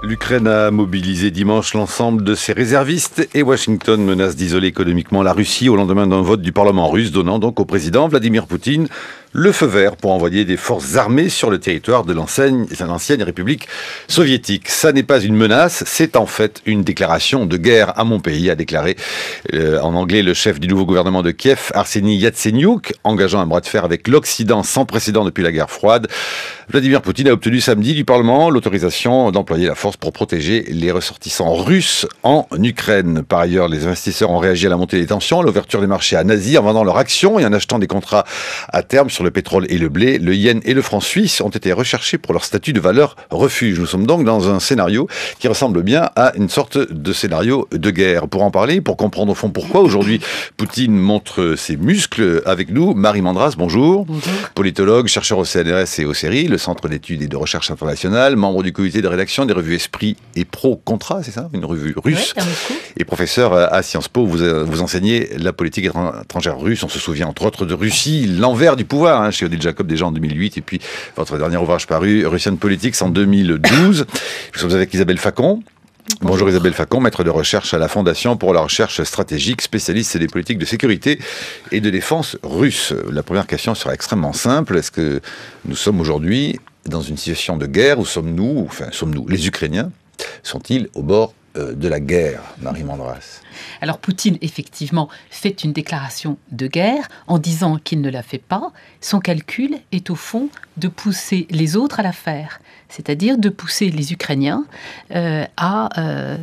L'Ukraine a mobilisé dimanche l'ensemble de ses réservistes et Washington menace d'isoler économiquement la Russie au lendemain d'un vote du Parlement russe, donnant donc au président Vladimir Poutine le feu vert pour envoyer des forces armées sur le territoire de l'ancienne République soviétique. Ça n'est pas une menace, c'est en fait une déclaration de guerre à mon pays, a déclaré en anglais le chef du nouveau gouvernement de Kiev, Arseniy Yatsenyuk, engageant un bras de fer avec l'Occident sans précédent depuis la guerre froide. Vladimir Poutine a obtenu samedi du Parlement l'autorisation d'employer la force pour protéger les ressortissants russes en Ukraine. Par ailleurs, les investisseurs ont réagi à la montée des tensions, à l'ouverture des marchés à Nazi en vendant leurs actions et en achetant des contrats à terme sur le pétrole et le blé. Le yen et le franc suisse ont été recherchés pour leur statut de valeur refuge. Nous sommes donc dans un scénario qui ressemble bien à une sorte de scénario de guerre. Pour en parler, pour comprendre au fond pourquoi aujourd'hui Poutine montre ses muscles, avec nous, Marie Mandras, bonjour. Bonjour. Politologue, chercheur au CNRS et au CERI, le Centre d'études et de recherche internationale, membre du comité de rédaction des revues Esprit et Pro-Contra, c'est ça, une revue russe, oui, et professeur à Sciences Po. Vous enseignez la politique étrangère russe. On se souvient entre autres de Russie, l'envers du pouvoir, chez Odile Jacob déjà en 2008, et puis votre dernier ouvrage paru, Russian Politics, en 2012. Nous sommes avec Isabelle Facon. Bonjour Isabelle Facon, maître de recherche à la Fondation pour la recherche stratégique, spécialiste des politiques de sécurité et de défense russe. La première question sera extrêmement simple. Est-ce que nous sommes aujourd'hui dans une situation de guerre, ou sommes-nous, les Ukrainiens, sont-ils au bord de la guerre, Marie Mandras? Alors Poutine, effectivement, fait une déclaration de guerre en disant qu'il ne la fait pas. Son calcul est au fond de pousser les autres à la faire, c'est-à-dire de pousser les Ukrainiens à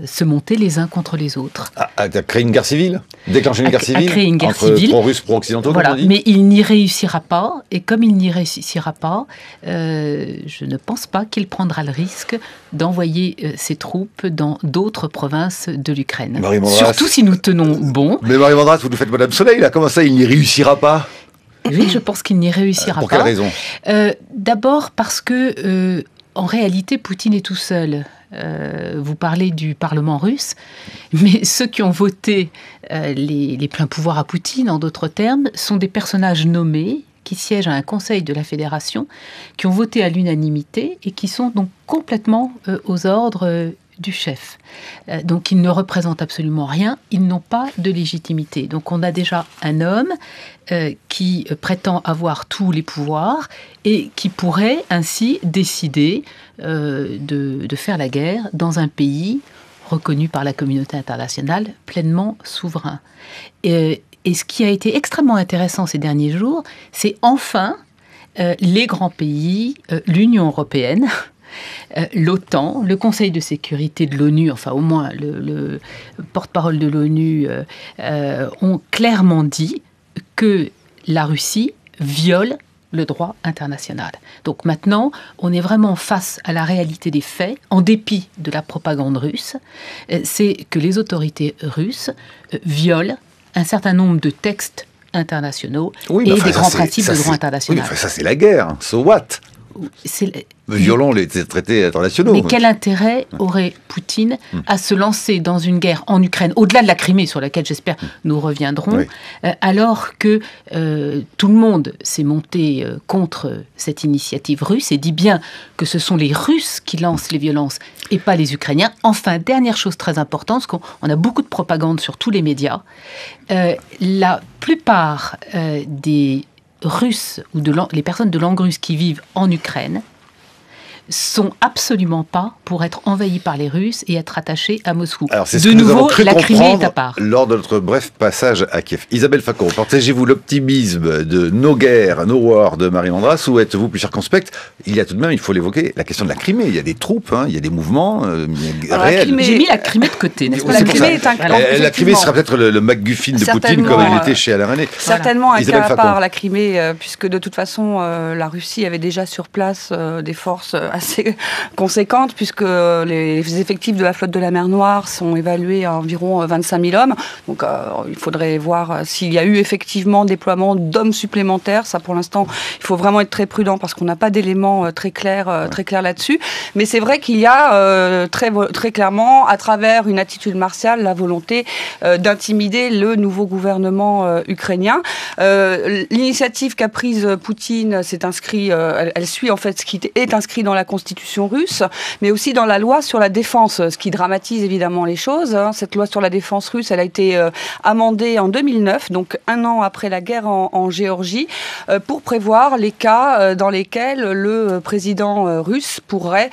se monter les uns contre les autres. À créer une guerre civile? Déclencher une guerre civile? À créer une guerre entre civile. Pro-russes, pro-occidentaux, voilà, comme on dit. Mais il n'y réussira pas, et comme il n'y réussira pas, je ne pense pas qu'il prendra le risque d'envoyer ses troupes dans d'autres provinces de l'Ukraine. Surtout si nous tenons bon. Mais Marie Mandras, vous nous faites Madame Soleil, là. Comment ça, il n'y réussira pas? Oui, je pense qu'il n'y réussira pas. Pour quelle raison? D'abord parce que, en réalité, Poutine est tout seul. Vous parlez du Parlement russe, mais ceux qui ont voté les pleins pouvoirs à Poutine, en d'autres termes, sont des personnages nommés qui siègent à un conseil de la fédération, qui ont voté à l'unanimité et qui sont donc complètement aux ordres du chef. Donc ils ne représentent absolument rien, ils n'ont pas de légitimité. Donc on a déjà un homme qui prétend avoir tous les pouvoirs et qui pourrait ainsi décider de faire la guerre dans un pays reconnu par la communauté internationale, pleinement souverain. Et ce qui a été extrêmement intéressant ces derniers jours, c'est enfin les grands pays, l'Union européenne, l'OTAN, le Conseil de sécurité de l'ONU, enfin au moins le porte-parole de l'ONU, ont clairement dit que la Russie viole le droit international. Donc maintenant, on est vraiment face à la réalité des faits, en dépit de la propagande russe, c'est que les autorités russes violent un certain nombre de textes internationaux et des grands principes de droit international. Oui, ça c'est la guerre, so what? Violons les traités internationaux. Mais quel intérêt aurait Poutine à se lancer dans une guerre en Ukraine, au-delà de la Crimée, sur laquelle j'espère nous reviendrons, alors que tout le monde s'est monté contre cette initiative russe et dit bien que ce sont les Russes qui lancent les violences et pas les Ukrainiens. Enfin, dernière chose très importante, parce qu'on a beaucoup de propagande sur tous les médias, la plupart des Russes ou les personnes de langue russe qui vivent en Ukraine sont absolument pas pour être envahis par les Russes et être attachés à Moscou. Alors c'est ce que nous avons cru comprendre lors de notre bref passage à Kiev. Isabelle Facon, partagez-vous l'optimisme de nos guerres, nos wars de Marie Mandras, ou êtes-vous plus circonspecte? Il y a tout de même, il faut l'évoquer, la question de la Crimée. Il y a des troupes, il y a des mouvements réels. J'ai mis la Crimée de côté, n'est-ce pas? La Crimée sera peut-être le MacGuffin de Poutine, comme elle était chez Alain René. Certainement un cas à part, la Crimée, puisque de toute façon, la Russie avait déjà sur place des forces assez conséquente, puisque les effectifs de la flotte de la mer Noire sont évalués à environ 25 000 hommes. Donc il faudrait voir s'il y a eu effectivement déploiement d'hommes supplémentaires. Ça, pour l'instant, il faut vraiment être très prudent parce qu'on n'a pas d'éléments très clairs là-dessus. Mais c'est vrai qu'il y a très clairement, à travers une attitude martiale, la volonté d'intimider le nouveau gouvernement ukrainien. L'initiative qu'a prise Poutine s'est inscrite, elle suit en fait ce qui est inscrit dans la constitution russe, mais aussi dans la loi sur la défense, ce qui dramatise évidemment les choses. Cette loi sur la défense russe, elle a été amendée en 2009, donc un an après la guerre en Géorgie, pour prévoir les cas dans lesquels le président russe pourrait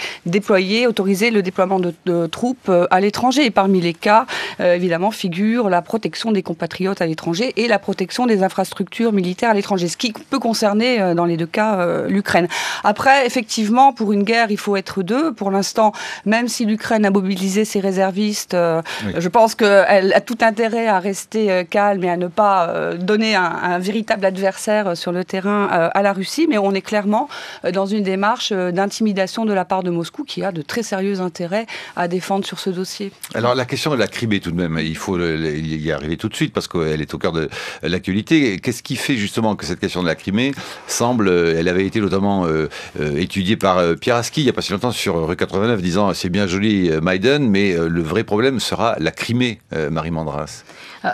autoriser le déploiement de troupes à l'étranger. Et parmi les cas, évidemment, figure la protection des compatriotes à l'étranger et la protection des infrastructures militaires à l'étranger, ce qui peut concerner dans les deux cas l'Ukraine. Après, effectivement, pour une guerre, il faut être deux. Pour l'instant, même si l'Ukraine a mobilisé ses réservistes, je pense qu'elle a tout intérêt à rester calme et à ne pas donner un véritable adversaire sur le terrain à la Russie, mais on est clairement dans une démarche d'intimidation de la part de Moscou qui a de très sérieux intérêts à défendre sur ce dossier. Alors la question de la Crimée tout de même, il faut y arriver tout de suite parce qu'elle est au cœur de l'actualité. Qu'est-ce qui fait justement que cette question de la Crimée semble, elle avait été notamment étudiée par Pieraski il n'y a pas si longtemps sur Rue 89 disant c'est bien joli Maïdan, mais le vrai problème sera la Crimée, Marie Mandras.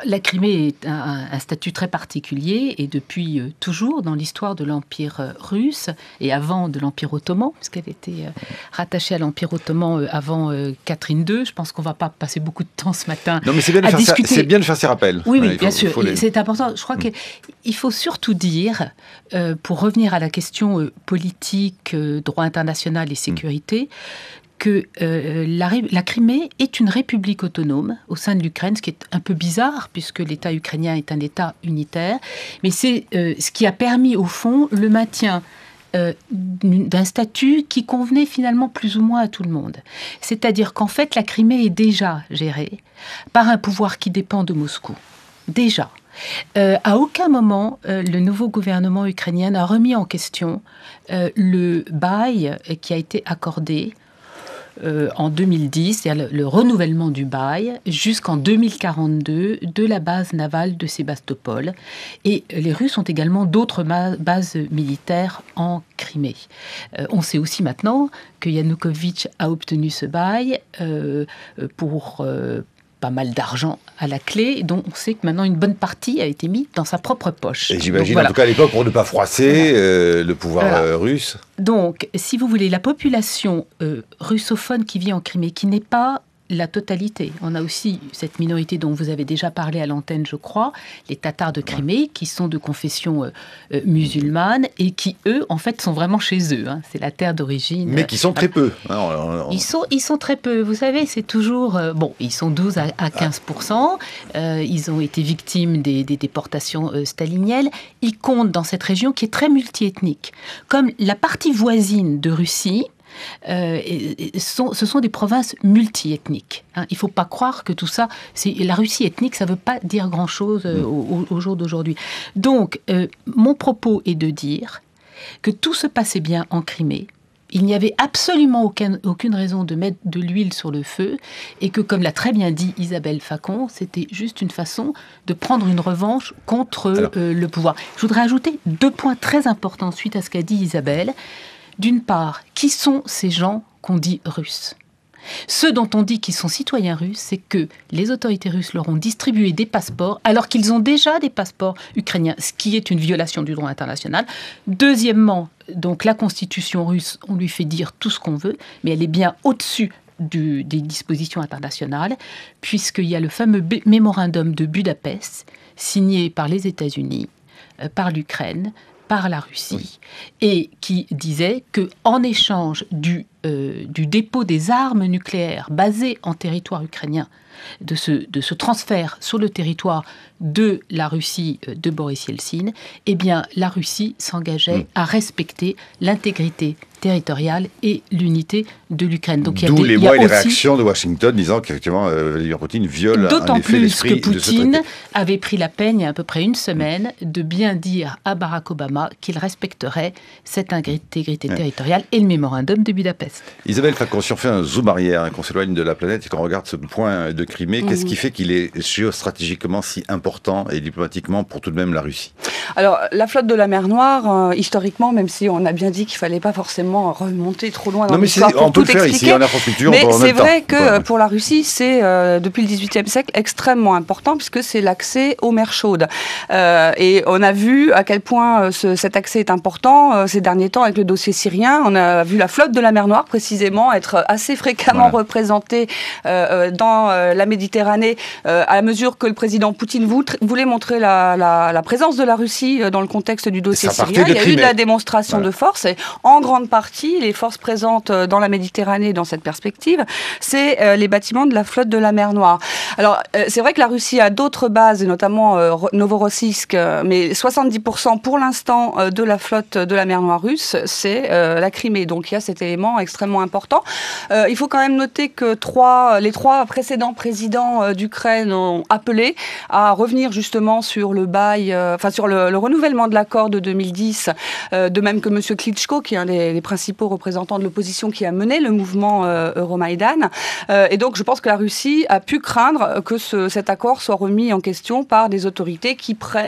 La Crimée est un statut très particulier et depuis toujours dans l'histoire de l'Empire russe et avant de l'Empire ottoman, puisqu'elle était rattachée à l'Empire ottoman avant Catherine II. Je pense qu'on ne va pas passer beaucoup de temps ce matin à discuter. C'est bien de faire ces rappels. Oui, bien sûr. C'est important. Je crois qu'il faut surtout dire, pour revenir à la question politique, droit international et sécurité, que la Crimée est une république autonome au sein de l'Ukraine, ce qui est un peu bizarre puisque l'État ukrainien est un État unitaire, mais c'est ce qui a permis au fond le maintien d'un statut qui convenait finalement plus ou moins à tout le monde. C'est-à-dire qu'en fait la Crimée est déjà gérée par un pouvoir qui dépend de Moscou. Déjà. À aucun moment, le nouveau gouvernement ukrainien n'a remis en question le bail qui a été accordé en 2010, c'est-à-dire le renouvellement du bail jusqu'en 2042 de la base navale de Sébastopol. Et les Russes ont également d'autres bases militaires en Crimée. On sait aussi maintenant que Yanukovych a obtenu ce bail pour pas mal d'argent à la clé, dont on sait que maintenant une bonne partie a été mise dans sa propre poche. Et j'imagine, en tout cas à l'époque, pour ne pas froisser le pouvoir russe. Donc, si vous voulez, la population russophone qui vit en Crimée, qui n'est pas la totalité. On a aussi cette minorité dont vous avez déjà parlé à l'antenne, je crois, les Tatars de Crimée, qui sont de confession musulmane et qui, eux, en fait, sont vraiment chez eux. Hein. C'est la terre d'origine. Mais qui sont très peu. Ils sont très peu. Vous savez, c'est toujours... ils sont 12 à 15%. Ils ont été victimes des déportations staliniennes. Ils comptent dans cette région qui est très multiethnique. Comme la partie voisine de Russie, ce sont des provinces multiethniques. Hein. Il ne faut pas croire que tout ça... La Russie ethnique, ça ne veut pas dire grand-chose au jour d'aujourd'hui. Donc, mon propos est de dire que tout se passait bien en Crimée. Il n'y avait absolument aucune raison de mettre de l'huile sur le feu et que, comme l'a très bien dit Isabelle Facon, c'était juste une façon de prendre une revanche contre le pouvoir. Je voudrais ajouter 2 points très importants suite à ce qu'a dit Isabelle. D'une part, qui sont ces gens qu'on dit russes ? Ceux dont on dit qu'ils sont citoyens russes, c'est que les autorités russes leur ont distribué des passeports alors qu'ils ont déjà des passeports ukrainiens, ce qui est une violation du droit international. Deuxièmement, donc la constitution russe, on lui fait dire tout ce qu'on veut, mais elle est bien au-dessus des dispositions internationales, puisqu'il y a le fameux mémorandum de Budapest, signé par les États-Unis, par l'Ukraine, par la Russie, et qui disait qu'en échange du du dépôt des armes nucléaires basées en territoire ukrainien, de ce transfert sur le territoire de la Russie de Boris Yeltsin, eh bien, la Russie s'engageait à respecter l'intégrité territoriale et l'unité de l'Ukraine. Donc, d'où les mots et les réactions de Washington disant qu'effectivement Vladimir Poutine viole d'autant en effet l'esprit plus que de ce traité. Poutine avait pris la peine il y a à peu près une semaine de bien dire à Barack Obama qu'il respecterait cette intégrité territoriale et le mémorandum de Budapest. Isabelle Facon, si on fait un zoom arrière, qu'on s'éloigne de la planète et qu'on regarde ce point de Crimée, qu'est-ce qui fait qu'il est géostratégiquement si important et diplomatiquement pour tout de même la Russie? Alors, la flotte de la mer Noire, historiquement, même si on a bien dit qu'il ne fallait pas forcément remonter trop loin dans l'histoire pour tout expliquer, ici, en infrastructure, mais c'est vrai que pour la Russie, c'est depuis le XVIIIe siècle extrêmement important puisque c'est l'accès aux mers chaudes. Et on a vu à quel point cet accès est important ces derniers temps avec le dossier syrien. On a vu la flotte de la mer Noire précisément être assez fréquemment représentée dans la Méditerranée à mesure que le président Poutine voulait montrer la présence de la Russie dans le contexte du dossier syrien. Il y a eu de la démonstration de force et en grande partie, les forces présentes dans la Méditerranée dans cette perspective, c'est les bâtiments de la flotte de la mer Noire. Alors, c'est vrai que la Russie a d'autres bases, et notamment Novorossiysk, mais 70% pour l'instant de la flotte de la mer Noire russe, c'est la Crimée. Donc, il y a cet élément extrêmement important. Il faut quand même noter que les trois précédents présidents d'Ukraine ont appelé à revenir justement sur le bail, sur le renouvellement de l'accord de 2010, de même que M. Klitschko, qui est un des principaux représentants de l'opposition qui a mené le mouvement Euromaïdan. Et donc, je pense que la Russie a pu craindre que cet accord soit remis en question par des autorités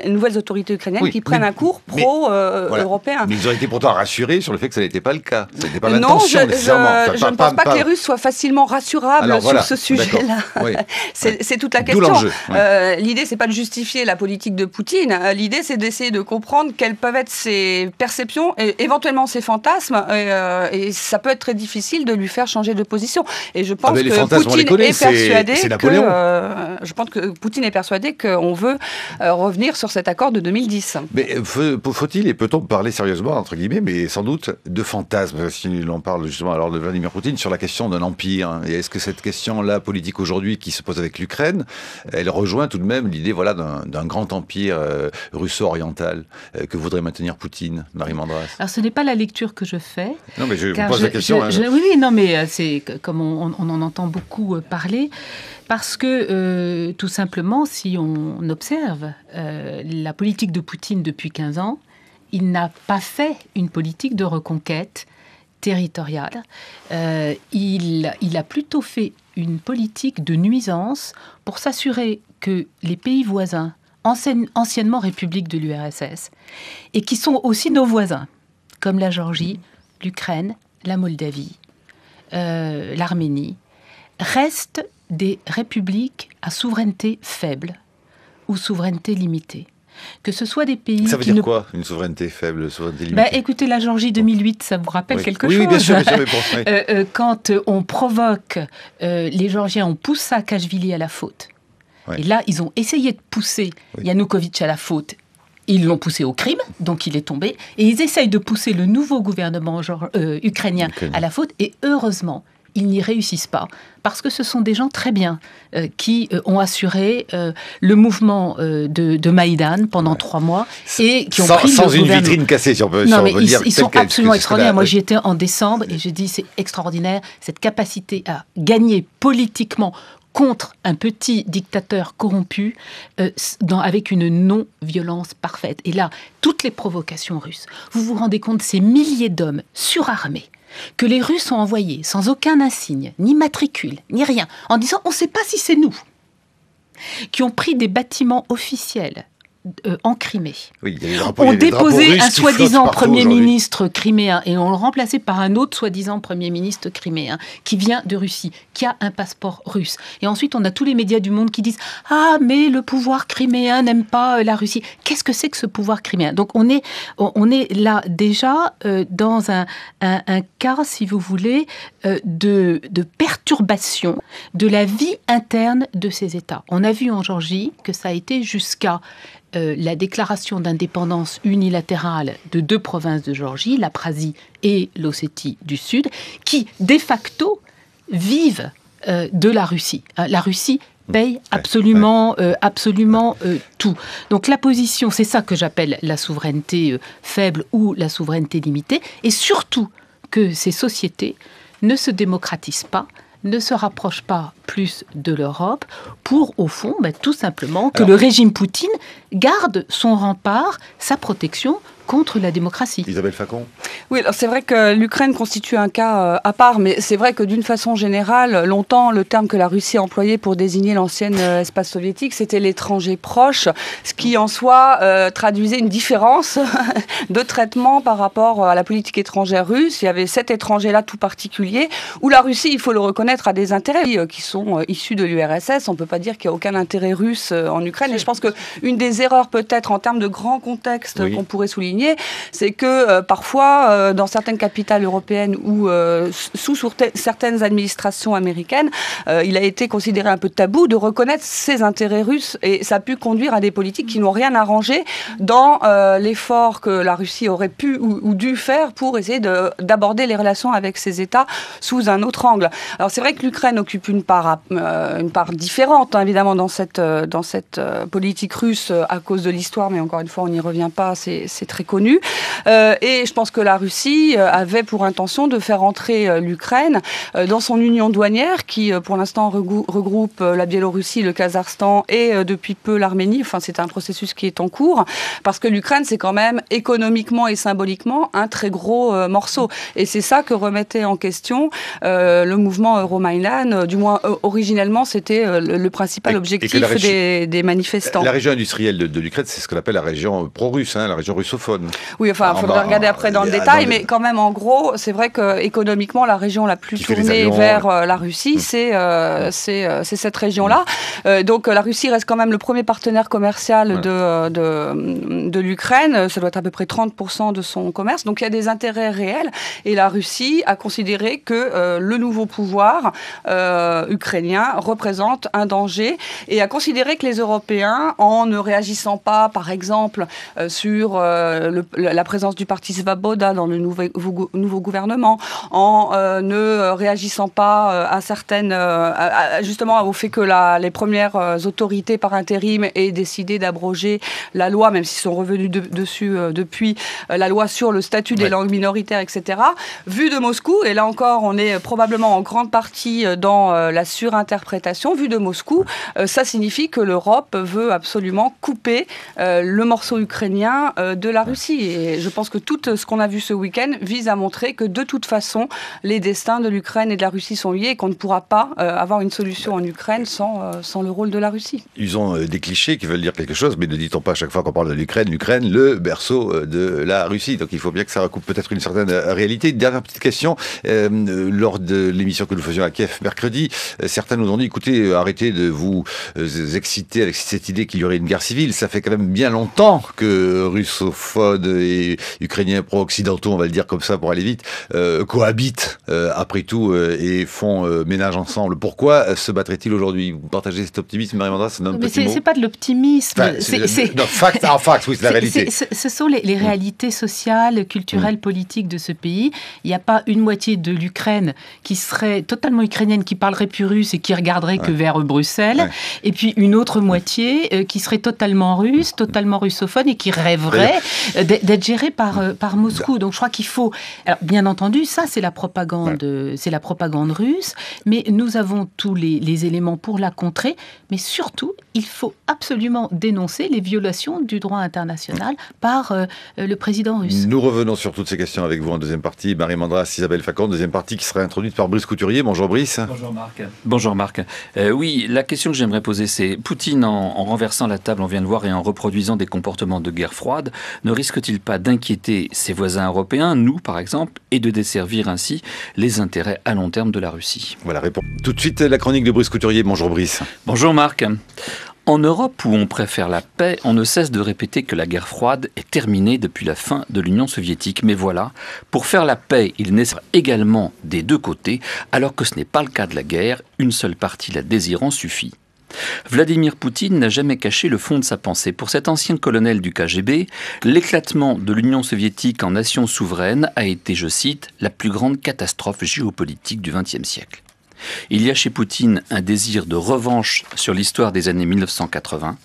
nouvelles autorités ukrainiennes qui prennent un cours pro-européen. Mais ils ont été pourtant rassurés sur le fait que ça n'était pas le cas. Ça n'était pas l'intention, nécessairement. Je ne pense pas que les Russes soient facilement rassurables sur ce sujet-là. Oui. C'est toute la question. L'idée, c'est pas de justifier la politique de Poutine. L'idée, c'est d'essayer de comprendre quelles peuvent être ses perceptions et éventuellement ses fantasmes. Et ça peut être très difficile de lui faire changer de position. Et je pense que Poutine est persuadé qu'on veut revenir sur cet accord de 2010. Mais faut-il et peut-on parler sérieusement, entre guillemets, mais sans doute, de fantasmes, si l'on parle justement alors de Vladimir Poutine, sur la question d'un empire. Et est-ce que cette question-là, politique aujourd'hui, qui se pose avec l'Ukraine, elle rejoint tout de même l'idée d'un grand empire russo-oriental que voudrait maintenir Poutine, Marie Mandras? Alors ce n'est pas la lecture que je fais. Non mais je vous pose la question. Oui, non mais c'est comme on en entend beaucoup parler, parce que tout simplement, si on observe la politique de Poutine depuis 15 ans, il n'a pas fait une politique de reconquête territoriale. Il a plutôt fait une politique de nuisance pour s'assurer que les pays voisins, anciennement républiques de l'URSS, et qui sont aussi nos voisins, comme la Géorgie, l'Ukraine, la Moldavie, l'Arménie, restent des républiques à souveraineté faible ou souveraineté limitée. Que ce soit des pays... Ça veut dire quoi, une souveraineté faible, souveraineté limitée? Écoutez, la Géorgie 2008, ça vous rappelle quelque chose? Oui, bien sûr, mais quand on provoque, les Géorgiens, on pousse Saakashvili à la faute. Et là, ils ont essayé de pousser Yanukovych à la faute. Ils l'ont poussé au crime, donc il est tombé. Et ils essayent de pousser le nouveau gouvernement ukrainien à la faute. Et heureusement, ils n'y réussissent pas. Parce que ce sont des gens très bien qui ont assuré le mouvement de Maïdan pendant 3 mois et qui ont pris le sans une gouvernement. Vitrine cassée, si on peut dire. Ils sont absolument extraordinaires. Moi, j'y étais en décembre et je dis c'est extraordinaire, cette capacité à gagner politiquement contre un petit dictateur corrompu avec une non-violence parfaite. Et là, toutes les provocations russes, vous vous rendez compte, ces milliers d'hommes surarmés que les Russes ont envoyés sans aucun insigne, ni matricule, ni rien, en disant « on ne sait pas si c'est nous », qui ont pris des bâtiments officiels en Crimée, ont déposé un soi-disant Premier ministre criméen et ont le remplacé par un autre soi-disant Premier ministre criméen qui vient de Russie, qui a un passeport russe. Et ensuite, on a tous les médias du monde qui disent « Ah, mais le pouvoir criméen n'aime pas la Russie ». Qu'est-ce que c'est que ce pouvoir criméen? Donc, on est là déjà dans un cas, si vous voulez, de perturbation de la vie interne de ces États. On a vu en Géorgie que ça a été jusqu'à la déclaration d'indépendance unilatérale de 2 provinces de Géorgie, l'Abkhazie et l'Ossétie du Sud, qui, de facto, vivent de la Russie. La Russie paye absolument tout. Donc la position, c'est ça que j'appelle la souveraineté faible ou la souveraineté limitée, et surtout que ces sociétés ne se démocratisent pas, ne se rapprochent pas plus de l'Europe pour, au fond, tout simplement que le régime Poutine garde son rempart, sa protection contre la démocratie. Isabelle Facon. Oui, alors c'est vrai que l'Ukraine constitue un cas à part, mais c'est vrai que d'une façon générale, longtemps, le terme que la Russie a employé pour désigner l'ancien espace soviétique, c'était l'étranger proche, ce qui en soi traduisait une différence de traitement par rapport à la politique étrangère russe. Il y avait cet étranger-là tout particulier, où la Russie, il faut le reconnaître, a des intérêts qui sont issus de l'URSS. On ne peut pas dire qu'il n'y a aucun intérêt russe en Ukraine. Et je pense qu'une des erreurs peut-être en termes de grand contexte qu'on pourrait souligner, c'est que parfois, dans certaines capitales européennes ou sous certaines administrations américaines, il a été considéré un peu tabou de reconnaître ces intérêts russes, et ça a pu conduire à des politiques qui n'ont rien arrangé dans l'effort que la Russie aurait pu ou dû faire pour essayer d'aborder les relations avec ces États sous un autre angle. Alors c'est vrai que l'Ukraine occupe une part différente, hein, évidemment, dans cette politique russe à cause de l'histoire, mais encore une fois, on n'y revient pas, c'est très connu. Et je pense que la Russie avait pour intention de faire entrer l'Ukraine dans son union douanière qui, pour l'instant, regroupe la Biélorussie, le Kazakhstan et depuis peu l'Arménie. Enfin, c'est un processus qui est en cours parce que l'Ukraine, c'est quand même économiquement et symboliquement un très gros morceau. Et c'est ça que remettait en question le mouvement Euromaïdan. Du moins, originellement, c'était le principal objectif des manifestants. La région industrielle de l'Ukraine, c'est ce qu'on appelle la région pro-russe, la région russophone. Oui, enfin, il faudra regarder après dans le détail, mais quand même, en gros, c'est vrai qu'économiquement, la région la plus tournée vers la Russie, c'est cette région-là. Donc, la Russie reste quand même le premier partenaire commercial de l'Ukraine. Ça doit être à peu près 30% de son commerce. Donc, il y a des intérêts réels. Et la Russie a considéré que le nouveau pouvoir ukrainien représente un danger et a considéré que les Européens, en ne réagissant pas, par exemple, sur la présence du parti Svoboda dans le nouveau gouvernement, en ne réagissant pas à certaines, justement au fait que les premières autorités par intérim aient décidé d'abroger la loi, même s'ils sont revenus dessus depuis, la loi sur le statut des langues minoritaires, etc. Vu de Moscou, et là encore on est probablement en grande partie dans la surinterprétation, vu de Moscou, ça signifie que l'Europe veut absolument couper le morceau ukrainien de la Russie. Et je pense que tout ce qu'on a vu ce week-end vise à montrer que de toute façon, les destins de l'Ukraine et de la Russie sont liés et qu'on ne pourra pas avoir une solution en Ukraine sans le rôle de la Russie. Ils ont des clichés qui veulent dire quelque chose, mais ne dit-on pas à chaque fois qu'on parle de l'Ukraine, le berceau de la Russie. Donc il faut bien que ça recoupe peut-être une certaine réalité. Une dernière petite question. Lors de l'émission que nous faisions à Kiev mercredi, certains nous ont dit, écoutez, arrêtez de vous exciter avec cette idée qu'il y aurait une guerre civile. Ça fait quand même bien longtemps que russophones et ukrainiens pro-occidentaux, on va le dire comme ça pour aller vite, cohabitent après tout et font ménage ensemble. Pourquoi se battraient-ils aujourd'hui? Vous partagez cet optimisme, Marie-Mandra? C'est pas de l'optimisme. Fact, oui, c'est la réalité. Ce sont les réalités sociales, culturelles, politiques de ce pays. Il n'y a pas une moitié de l'Ukraine qui serait totalement ukrainienne, qui parlerait plus russe et qui regarderait que vers Bruxelles, et puis une autre moitié qui serait totalement russe, totalement russophone et qui rêverait d'être gérée par Moscou. Donc je crois qu'il faut... Alors, bien entendu, ça c'est la propagande russe, mais nous avons tous les éléments pour la contrer, mais surtout, il faut absolument dénoncer les violations du droit international par le président russe. Nous revenons sur toutes ces questions avec vous en deuxième partie. Marie-Mandra, Isabelle Facon, deuxième partie qui sera introduite par Brice Couturier. Bonjour Brice. Bonjour Marc. Oui, la question que j'aimerais poser, c'est Poutine, en renversant la table, on vient de voir, et en reproduisant des comportements de guerre froide, ne risque-t-il pas d'inquiéter ses voisins européens, nous par exemple, et de desservir ainsi les intérêts à long terme de la Russie? Voilà, réponse. Tout de suite, la chronique de Brice Couturier. Bonjour Brice. Bonjour Marc. En Europe, où on préfère la paix, on ne cesse de répéter que la guerre froide est terminée depuis la fin de l'Union soviétique. Mais voilà, pour faire la paix, il est nécessaire également des deux côtés, alors que ce n'est pas le cas de la guerre, une seule partie la désirant suffit. Vladimir Poutine n'a jamais caché le fond de sa pensée. Pour cet ancien colonel du KGB, l'éclatement de l'Union soviétique en nation souveraine a été, je cite, la plus grande catastrophe géopolitique du XXe siècle. Il y a chez Poutine un désir de revanche sur l'histoire des années 1980,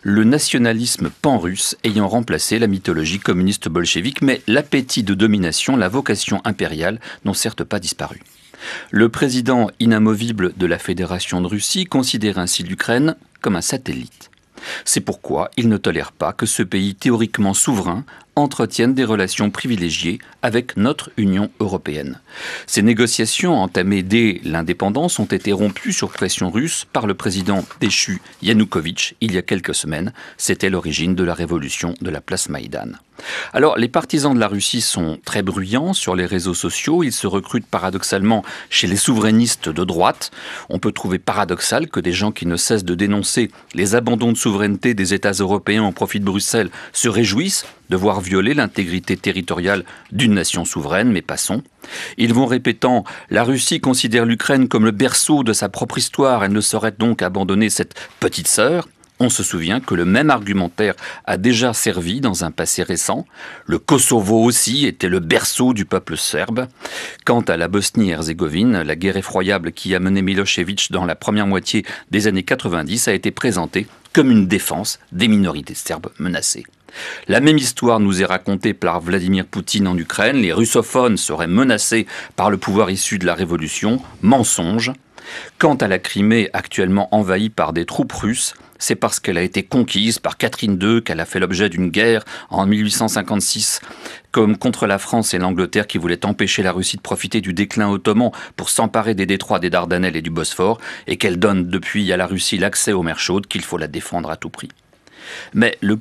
le nationalisme pan-russe ayant remplacé la mythologie communiste bolchevique, mais l'appétit de domination, la vocation impériale n'ont certes pas disparu. Le président inamovible de la Fédération de Russie considère ainsi l'Ukraine comme un satellite. C'est pourquoi il ne tolère pas que ce pays théoriquement souverain entretiennent des relations privilégiées avec notre Union européenne. Ces négociations entamées dès l'indépendance ont été rompues sur pression russe par le président déchu Yanukovych il y a quelques semaines. C'était l'origine de la révolution de la place Maïdan. Alors, les partisans de la Russie sont très bruyants sur les réseaux sociaux. Ils se recrutent paradoxalement chez les souverainistes de droite. On peut trouver paradoxal que des gens qui ne cessent de dénoncer les abandons de souveraineté des États européens au profit de Bruxelles se réjouissent de voir violer l'intégrité territoriale d'une nation souveraine, mais passons. Ils vont répétant « La Russie considère l'Ukraine comme le berceau de sa propre histoire, elle ne saurait donc abandonner cette petite sœur ». On se souvient que le même argumentaire a déjà servi dans un passé récent. Le Kosovo aussi était le berceau du peuple serbe. Quant à la Bosnie-Herzégovine, la guerre effroyable qui a mené Milošević dans la première moitié des années 90 a été présentée comme une défense des minorités serbes menacées. La même histoire nous est racontée par Vladimir Poutine en Ukraine. Les russophones seraient menacés par le pouvoir issu de la révolution. Mensonge. Quant à la Crimée, actuellement envahie par des troupes russes, c'est parce qu'elle a été conquise par Catherine II qu'elle a fait l'objet d'une guerre en 1856, comme contre la France et l'Angleterre qui voulaient empêcher la Russie de profiter du déclin ottoman pour s'emparer des détroits des Dardanelles et du Bosphore, et qu'elle donne depuis à la Russie l'accès aux mers chaudes, qu'il faut la défendre à tout prix. Mais le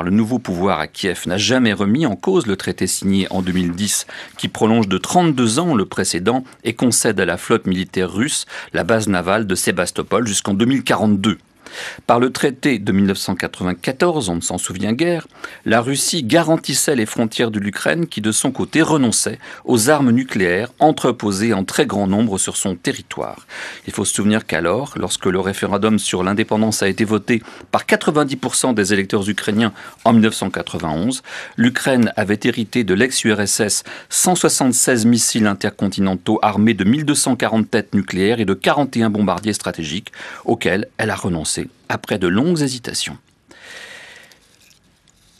nouveau pouvoir à Kiev n'a jamais remis en cause le traité signé en 2010 qui prolonge de 32 ans le précédent et concède à la flotte militaire russe la base navale de Sébastopol jusqu'en 2042. Par le traité de 1994, on ne s'en souvient guère, la Russie garantissait les frontières de l'Ukraine qui de son côté renonçait aux armes nucléaires entreposées en très grand nombre sur son territoire. Il faut se souvenir qu'alors, lorsque le référendum sur l'indépendance a été voté par 90% des électeurs ukrainiens en 1991, l'Ukraine avait hérité de l'ex-URSS 176 missiles intercontinentaux armés de 1240 têtes nucléaires et de 41 bombardiers stratégiques auxquels elle a renoncé après de longues hésitations.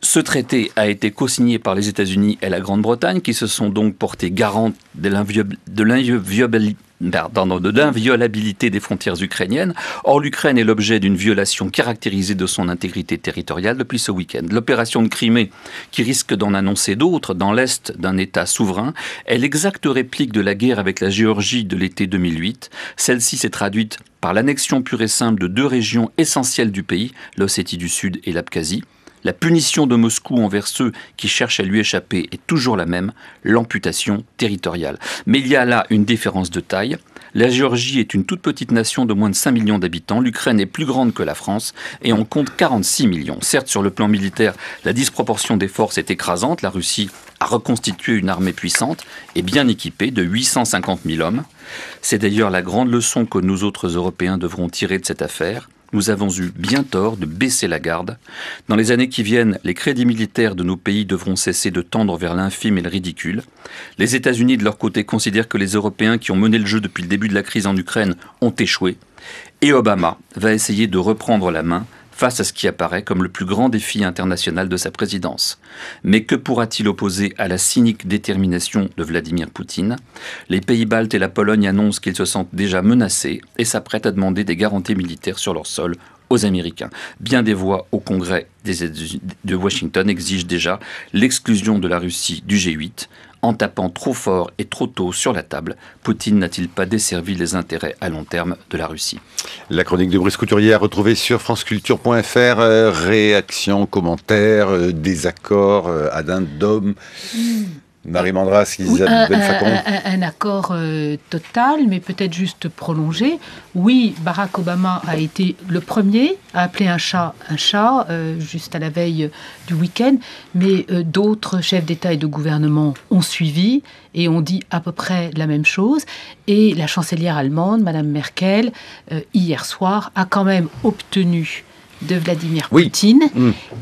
Ce traité a été co-signé par les États-Unis et la Grande-Bretagne, qui se sont donc portés garantes de l'inviolabilité des frontières ukrainiennes. Or, l'Ukraine est l'objet d'une violation caractérisée de son intégrité territoriale depuis ce week-end. L'opération de Crimée, qui risque d'en annoncer d'autres dans l'est d'un État souverain, est l'exacte réplique de la guerre avec la Géorgie de l'été 2008. Celle-ci s'est traduite par l'annexion pure et simple de deux régions essentielles du pays, l'Ossétie du Sud et l'Abkhazie. La punition de Moscou envers ceux qui cherchent à lui échapper est toujours la même, l'amputation territoriale. Mais il y a là une différence de taille. La Géorgie est une toute petite nation de moins de 5 millions d'habitants. L'Ukraine est plus grande que la France et on compte 46 millions. Certes, sur le plan militaire, la disproportion des forces est écrasante. La Russie a reconstitué une armée puissante et bien équipée de 850 000 hommes. C'est d'ailleurs la grande leçon que nous autres Européens devrons tirer de cette affaire. Nous avons eu bien tort de baisser la garde. Dans les années qui viennent, les crédits militaires de nos pays devront cesser de tendre vers l'infime et le ridicule. Les États-Unis, de leur côté, considèrent que les Européens qui ont mené le jeu depuis le début de la crise en Ukraine ont échoué. Et Obama va essayer de reprendre la main face à ce qui apparaît comme le plus grand défi international de sa présidence. Mais que pourra-t-il opposer à la cynique détermination de Vladimir Poutine ? Les pays baltes et la Pologne annoncent qu'ils se sentent déjà menacés et s'apprêtent à demander des garanties militaires sur leur sol aux Américains. Bien des voix au Congrès de Washington exigent déjà l'exclusion de la Russie du G8. En tapant trop fort et trop tôt sur la table, Poutine n'a-t-il pas desservi les intérêts à long terme de la Russie ? La chronique de Brice Couturier à retrouver sur franceculture.fr. Réactions, commentaires, désaccords, addendums. Marie Mandras, Isabelle Facon. Un accord total, mais peut-être juste prolongé. Oui, Barack Obama a été le premier à appeler un chat, juste à la veille du week-end, mais d'autres chefs d'État et de gouvernement ont suivi et ont dit à peu près la même chose. Et la chancelière allemande, Madame Merkel, hier soir, a quand même obtenu de Vladimir Poutine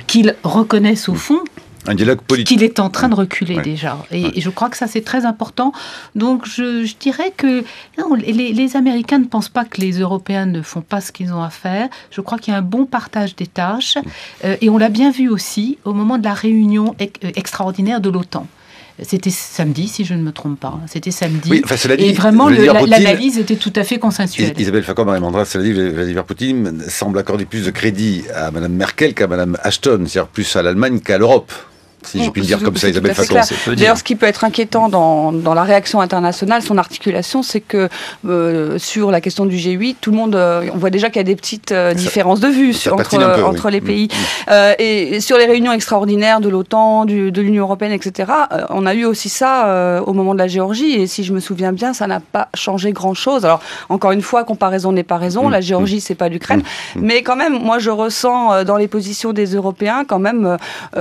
qu'il reconnaisse au fond un dialogue politique. Qu'il est en train de reculer déjà. Et je crois que ça, c'est très important. Donc, je dirais que non, les Américains ne pensent pas que les Européens ne font pas ce qu'ils ont à faire. Je crois qu'il y a un bon partage des tâches. Et on l'a bien vu aussi au moment de la réunion extraordinaire de l'OTAN. C'était samedi, si je ne me trompe pas. C'était samedi. Oui, enfin, cela dit, et vraiment, l'analyse était tout à fait consensuelle. Isabelle Facon, Marie Mandras, cela dit, Vladimir Poutine semble accorder plus de crédit à Mme Merkel qu'à Mme Ashton, c'est-à-dire plus à l'Allemagne qu'à l'Europe. Si j'ai pu le dire comme ça, Isabelle Facon. D'ailleurs, ce qui peut être inquiétant dans la réaction internationale, son articulation, c'est que sur la question du G8, tout le monde, on voit déjà qu'il y a des petites différences de vue entre les pays. Et sur les réunions extraordinaires de l'OTAN, de l'Union européenne, etc., on a eu aussi ça au moment de la Géorgie. Et si je me souviens bien, ça n'a pas changé grand-chose. Alors, encore une fois, comparaison n'est pas raison. La Géorgie, c'est pas l'Ukraine. Mais quand même, moi, je ressens dans les positions des Européens quand même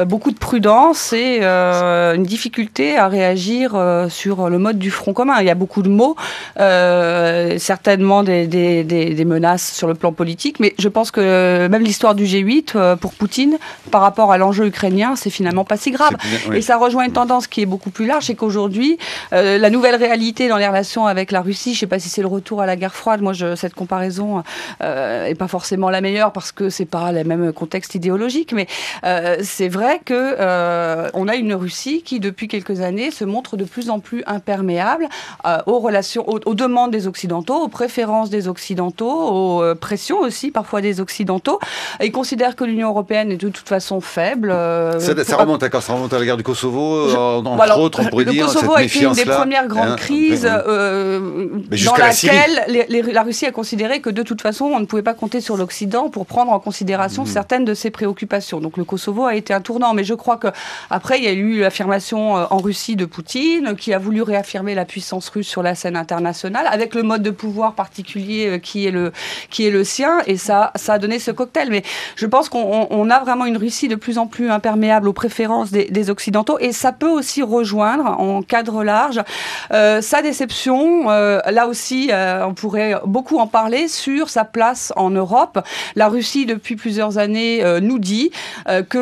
beaucoup de prudence. C'est une difficulté à réagir sur le mode du front commun. Il y a beaucoup de mots, certainement des menaces sur le plan politique, mais je pense que même l'histoire du G8, pour Poutine, par rapport à l'enjeu ukrainien, c'est finalement pas si grave. Et ça rejoint une tendance qui est beaucoup plus large, c'est qu'aujourd'hui, la nouvelle réalité dans les relations avec la Russie, je ne sais pas si c'est le retour à la guerre froide, moi cette comparaison n'est pas forcément la meilleure parce que c'est pas le même contexte idéologique, mais c'est vrai que on a une Russie qui, depuis quelques années, se montre de plus en plus imperméable aux relations, aux demandes des Occidentaux, aux préférences des Occidentaux, aux pressions aussi parfois des Occidentaux. Ils considèrent que l'Union européenne est de toute façon faible. Ça remonte à la guerre du Kosovo, entre autres, on pourrait dire. Le Kosovo a été une des premières grandes crises dans laquelle la Russie a considéré que de toute façon, on ne pouvait pas compter sur l'Occident pour prendre en considération certaines de ses préoccupations. Donc le Kosovo a été un tournant, mais je crois que après, il y a eu l'affirmation en Russie de Poutine, qui a voulu réaffirmer la puissance russe sur la scène internationale, avec le mode de pouvoir particulier qui est le sien, et ça a donné ce cocktail. Mais je pense qu'on a vraiment une Russie de plus en plus imperméable aux préférences des Occidentaux, et ça peut aussi rejoindre, en cadre large, sa déception. Là aussi, on pourrait beaucoup en parler sur sa place en Europe. La Russie, depuis plusieurs années, nous dit que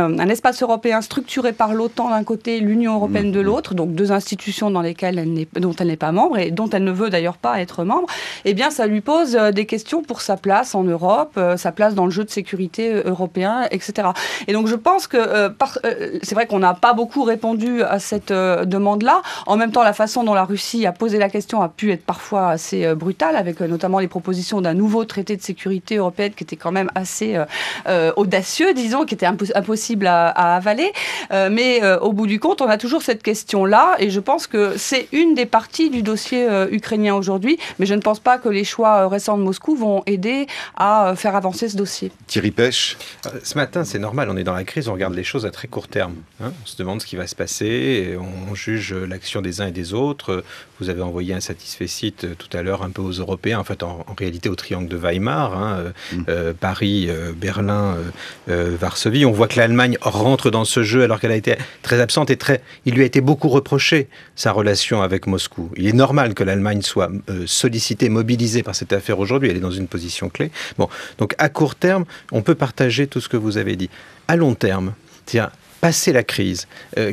un espace européen structuré par l'OTAN d'un côté, l'Union européenne de l'autre, donc deux institutions dont elle n'est pas membre et dont elle ne veut d'ailleurs pas être membre, eh bien ça lui pose des questions pour sa place en Europe, sa place dans le jeu de sécurité européen, etc. Et donc je pense que c'est vrai qu'on n'a pas beaucoup répondu à cette demande-là. En même temps, la façon dont la Russie a posé la question a pu être parfois assez brutale, avec notamment les propositions d'un nouveau traité de sécurité européenne qui était quand même assez audacieux, disons, qui était impossible à avaler. Mais au bout du compte, on a toujours cette question-là, et je pense que c'est une des parties du dossier ukrainien aujourd'hui, mais je ne pense pas que les choix récents de Moscou vont aider à faire avancer ce dossier. Thierry Pêche. Ce matin, c'est normal, on est dans la crise, on regarde les choses à très court terme. On se demande ce qui va se passer, et on juge l'action des uns et des autres. Vous avez envoyé un satisfecit tout à l'heure un peu aux Européens, en fait en réalité au triangle de Weimar, Paris, Berlin, Varsovie. On voit que l'Allemagne rentre dans ce jeu alors qu'elle a été très absente, et il lui a été beaucoup reproché sa relation avec Moscou. Il est normal que l'Allemagne soit sollicitée, mobilisée par cette affaire aujourd'hui. Elle est dans une position clé. Bon, donc à court terme, on peut partager tout ce que vous avez dit. À long terme, passer la crise,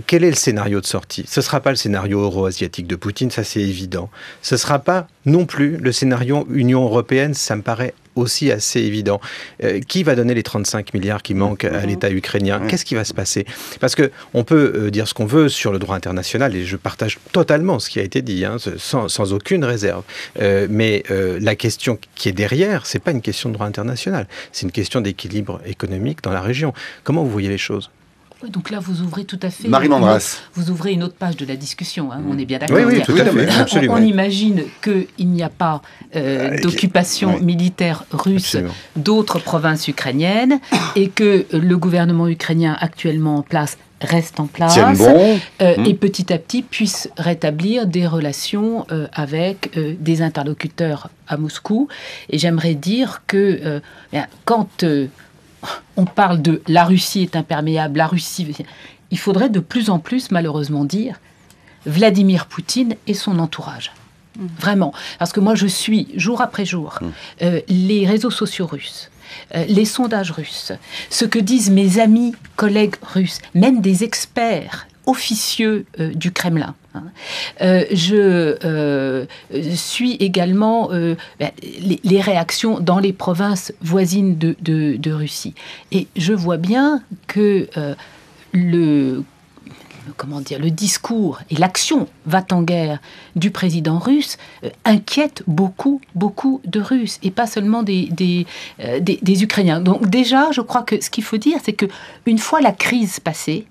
quel est le scénario de sortie ? Ce ne sera pas le scénario euro-asiatique de Poutine, ça c'est évident. Ce ne sera pas non plus le scénario Union européenne, ça me paraît aussi assez évident. Qui va donner les 35 milliards qui manquent à l'État ukrainien ? Qu'est-ce qui va se passer ? Parce qu'on peut dire ce qu'on veut sur le droit international, et je partage totalement ce qui a été dit, sans aucune réserve. Mais la question qui est derrière, ce n'est pas une question de droit international, c'est une question d'équilibre économique dans la région. Comment vous voyez les choses ? Donc là, vous ouvrez tout à fait... Marie Mandras. Vous ouvrez une autre page de la discussion, on est bien d'accord. Oui, tout à fait, absolument. On imagine qu'il n'y a pas d'occupation militaire russe d'autres provinces ukrainiennes, et que le gouvernement ukrainien actuellement en place restent en place et petit à petit puissent rétablir des relations avec des interlocuteurs à Moscou. Et j'aimerais dire que quand on parle de la Russie est imperméable, la Russie, il faudrait de plus en plus malheureusement dire Vladimir Poutine et son entourage. Vraiment. Parce que moi je suis jour après jour les réseaux sociaux russes, les sondages russes, ce que disent mes amis, collègues russes, même des experts officieux du Kremlin. Je suis également les réactions dans les provinces voisines de Russie. Et je vois bien que le discours et l'action va-t-en-guerre du président russe inquiète beaucoup de Russes, et pas seulement des Ukrainiens. Donc déjà, je crois que ce qu'il faut dire, c'est que une fois la crise passée,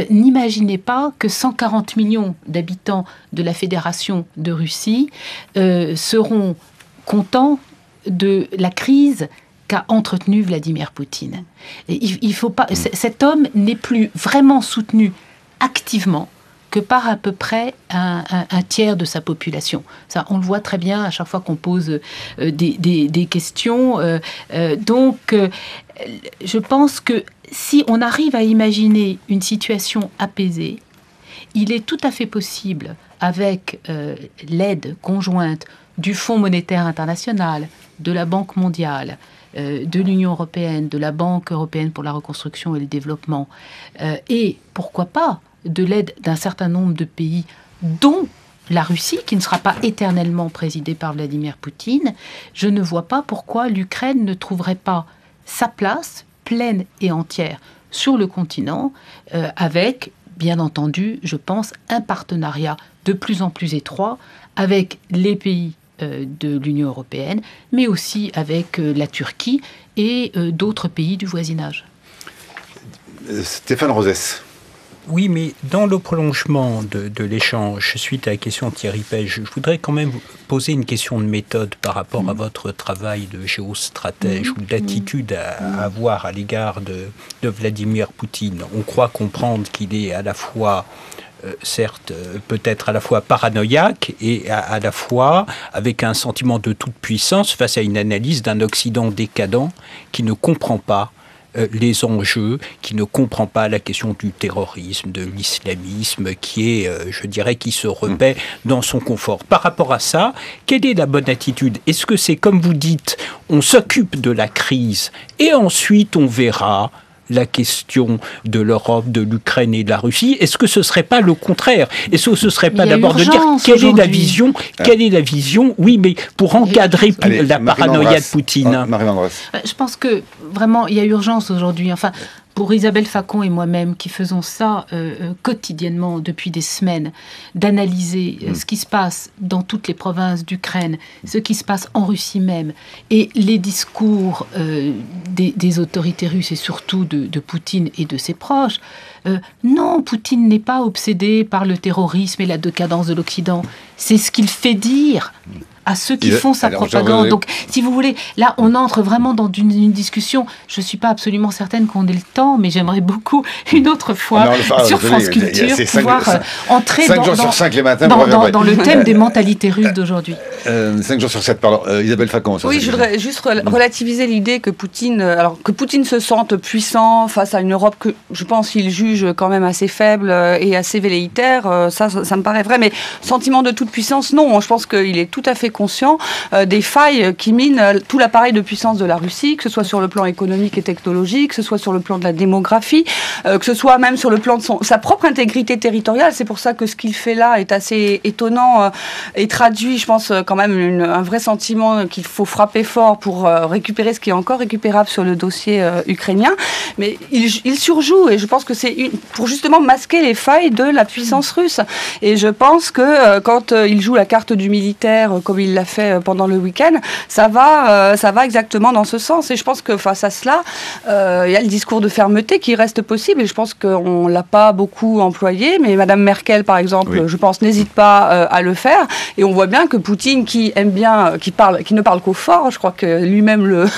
n'imaginez pas que 140 millions d'habitants de la Fédération de Russie seront contents de la crise qu'a entretenu Vladimir Poutine. Et il faut pas, cet homme n'est plus vraiment soutenu activement que par à peu près un tiers de sa population. Ça, on le voit très bien à chaque fois qu'on pose des questions. Donc, je pense que si on arrive à imaginer une situation apaisée, il est tout à fait possible, avec l'aide conjointe du Fonds monétaire international, de la Banque mondiale, de l'Union européenne, de la Banque européenne pour la reconstruction et le développement, et pourquoi pas de l'aide d'un certain nombre de pays, dont la Russie, qui ne sera pas éternellement présidée par Vladimir Poutine, je ne vois pas pourquoi l'Ukraine ne trouverait pas sa place pleine et entière sur le continent, avec, bien entendu, je pense, un partenariat de plus en plus étroit avec les pays de l'Union européenne, mais aussi avec la Turquie et d'autres pays du voisinage. Stéphane Rosès. Oui, mais dans le prolongement de l'échange, suite à la question de Thierry Pech, je voudrais quand même vous poser une question de méthode par rapport à votre travail de géostratège ou d'attitude à avoir à l'égard de Vladimir Poutine. On croit comprendre qu'il est à la fois, certes, peut-être à la fois paranoïaque et à la fois avec un sentiment de toute puissance face à une analyse d'un Occident décadent qui ne comprend pas les enjeux, qui ne comprend pas la question du terrorisme, de l'islamisme, qui est, je dirais, qui se repaît dans son confort. Par rapport à ça, quelle est la bonne attitude? Est-ce que c'est, comme vous dites, on s'occupe de la crise et ensuite on verra la question de l'Europe, de l'Ukraine et de la Russie? Est-ce que ce ne serait pas le contraire? Est-ce que ce ne serait pas d'abord de dire quelle est la vision? Quelle est la vision? Oui, mais pour encadrer la paranoïa de Poutine. Je pense que vraiment, il y a urgence aujourd'hui. Enfin, pour Isabelle Facon et moi-même, qui faisons ça quotidiennement depuis des semaines, d'analyser ce qui se passe dans toutes les provinces d'Ukraine, ce qui se passe en Russie même, et les discours des autorités russes et surtout de Poutine et de ses proches. Non, Poutine n'est pas obsédé par le terrorisme et la décadence de l'Occident. C'est ce qu'il fait dire à ceux qui font sa propagande. Donc, si vous voulez, là, on entre vraiment dans une discussion. Je ne suis pas absolument certaine qu'on ait le temps, mais j'aimerais beaucoup, une autre fois, sur France Culture, pouvoir entrer dans le thème des mentalités russes d'aujourd'hui. 5 jours sur 7, pardon. Isabelle Facon. Oui, je voudrais juste relativiser l'idée que Poutine se sente puissant face à une Europe que, je pense, il juge quand même assez faible et assez velléitaire. Ça me paraît vrai. Mais sentiment de toute puissance, non. Je pense qu'il est tout à fait conscient des failles qui minent tout l'appareil de puissance de la Russie, que ce soit sur le plan économique et technologique, que ce soit sur le plan de la démographie, que ce soit même sur le plan de sa propre intégrité territoriale. C'est pour ça que ce qu'il fait là est assez étonnant et traduit, je pense, quand même un vrai sentiment qu'il faut frapper fort pour récupérer ce qui est encore récupérable sur le dossier ukrainien. Mais il surjoue, et je pense que c'est pour justement masquer les failles de la puissance russe. Et je pense que quand il joue la carte du militaire comme il l'a fait pendant le week-end, ça va exactement dans ce sens. Et je pense que face à cela, il y a le discours de fermeté qui reste possible. Et je pense qu'on ne l'a pas beaucoup employé. Mais Madame Merkel, par exemple, je pense, n'hésite pas à le faire. Et on voit bien que Poutine, qui aime bien, qui ne parle qu'au fort, je crois que lui-même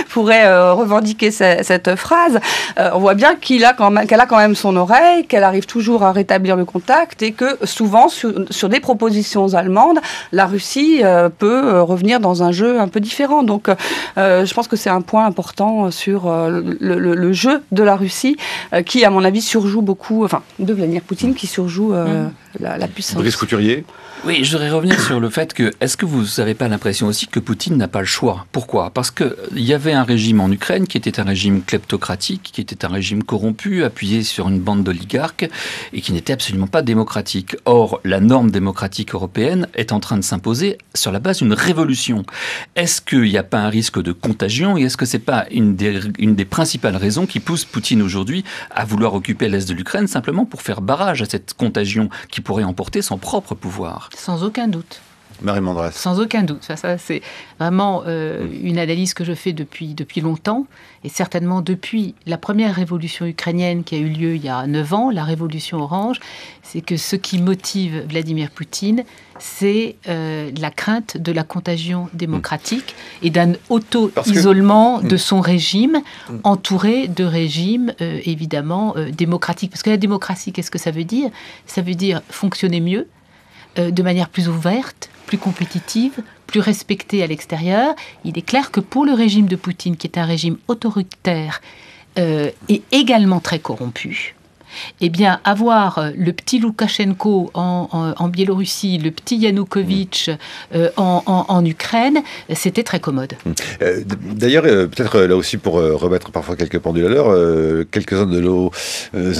pourrait revendiquer cette phrase. On voit bien qu'elle a quand même son oreille, qu'elle arrive toujours à rétablir le contact et que souvent, sur des propositions allemandes, la Russie peut revenir dans un jeu un peu différent. Donc, je pense que c'est un point important sur le jeu de la Russie qui, à mon avis, surjoue beaucoup, enfin, de Vladimir Poutine, qui surjoue la puissance. Brice Couturier. Oui, je voudrais revenir sur le fait que, est-ce que vous n'avez pas l'impression aussi que Poutine n'a pas le choix? Pourquoi? Parce qu'il y avait un régime en Ukraine qui était un régime kleptocratique, qui était un régime corrompu, appuyé sur une bande d'oligarques et qui n'était absolument pas démocratique. Or, la norme démocratique européenne est en train de s'imposer sur la base d'une révolution. Est-ce qu'il n'y a pas un risque de contagion et est-ce que ce n'est pas une des principales raisons qui pousse Poutine aujourd'hui à vouloir occuper l'Est de l'Ukraine simplement pour faire barrage à cette contagion qui pourrait emporter son propre pouvoir? Sans aucun doute. Marie Mandras. Sans aucun doute. Ça c'est vraiment une analyse que je fais depuis longtemps, et certainement depuis la première révolution ukrainienne qui a eu lieu il y a 9 ans, la révolution orange. C'est que ce qui motive Vladimir Poutine, c'est la crainte de la contagion démocratique et d'un auto-isolement de son régime, entouré de régimes évidemment démocratiques. Parce que la démocratie, qu'est-ce que ça veut dire? Ça veut dire fonctionner mieux, de manière plus ouverte, plus compétitive, plus respectée à l'extérieur. Il est clair que pour le régime de Poutine, qui est un régime autoritaire et également très corrompu, eh bien, avoir le petit Loukachenko en Biélorussie, le petit Yanukovych en Ukraine, c'était très commode. D'ailleurs, peut-être là aussi pour remettre parfois quelques pendules à l'heure, quelques-uns de nos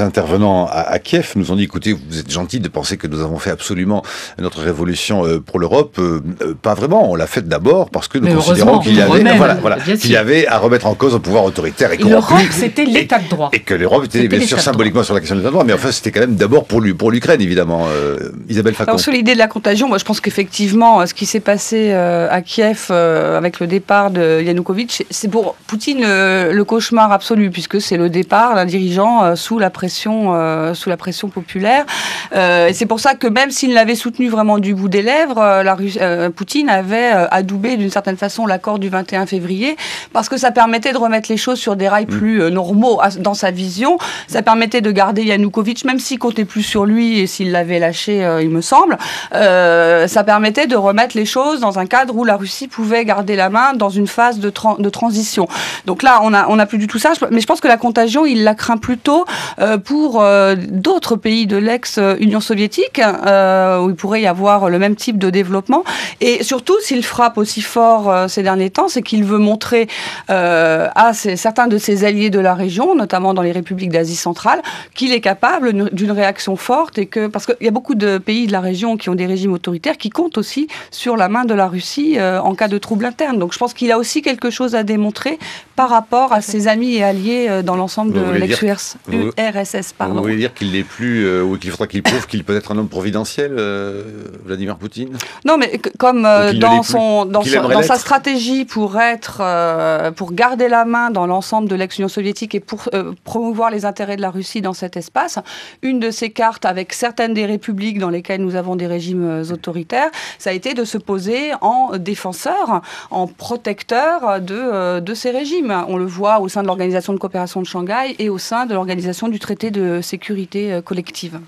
intervenants à Kiev nous ont dit, écoutez, vous êtes gentils de penser que nous avons fait absolument notre révolution pour l'Europe. Pas vraiment, on l'a fait d'abord parce que nous considérons qu'il y avait, qu'il y avait à remettre en cause un pouvoir autoritaire et corrompu. L'Europe, c'était l'état de droit. Et que l'Europe était bien sûr symboliquement sur la question de l'état de droit, mais enfin c'était quand même d'abord pour l'Ukraine, évidemment. Isabelle Facon. Alors sur l'idée de la contagion, moi je pense qu'effectivement, ce qui s'est passé à Kiev avec le départ de Yanukovych, c'est pour Poutine le cauchemar absolu, puisque c'est le départ d'un dirigeant sous la pression populaire. Et c'est pour ça que même s'il l'avait soutenu vraiment du bout des lèvres, Poutine avait adoubé d'une certaine façon l'accord du 21 février, parce que ça permettait de remettre les choses sur des rails plus normaux dans sa vision. Ça permettait de garder Yanukovych, même s'il comptait plus sur lui et s'il l'avait lâché, il me semble. Ça permettait de remettre les choses dans un cadre où la Russie pouvait garder la main dans une phase de transition. Donc là, on a plus du tout ça. Mais je pense que la contagion, il la craint plutôt pour d'autres pays de l'ex-Union soviétique, où il pourrait y avoir le même type de développement. Et surtout, s'il frappe aussi fort ces derniers temps, c'est qu'il veut montrer à certains de ses alliés de la région, notamment dans les républiques d'Asie centrale, qu'il est capable d'une réaction forte, et parce qu'il y a beaucoup de pays de la région qui ont des régimes autoritaires qui comptent aussi sur la main de la Russie en cas de trouble interne. Donc je pense qu'il a aussi quelque chose à démontrer par rapport à ses amis et alliés dans l'ensemble de l'ex-URSS. Vous voulez dire qu'il n'est plus, ou qu'il faudra qu'il prouve qu'il peut être un homme providentiel, Vladimir Poutine? Non, mais comme dans sa stratégie pour garder la main dans l'ensemble de l'ex-Union soviétique et pour promouvoir les intérêts de la Russie dans cet espace, une de ces cartes avec certaines des républiques dans lesquelles nous avons des régimes autoritaires, ça a été de se poser en défenseur, en protecteur de ces régimes. On le voit au sein de l'Organisation de coopération de Shanghai et au sein de l'Organisation du traité de sécurité collective.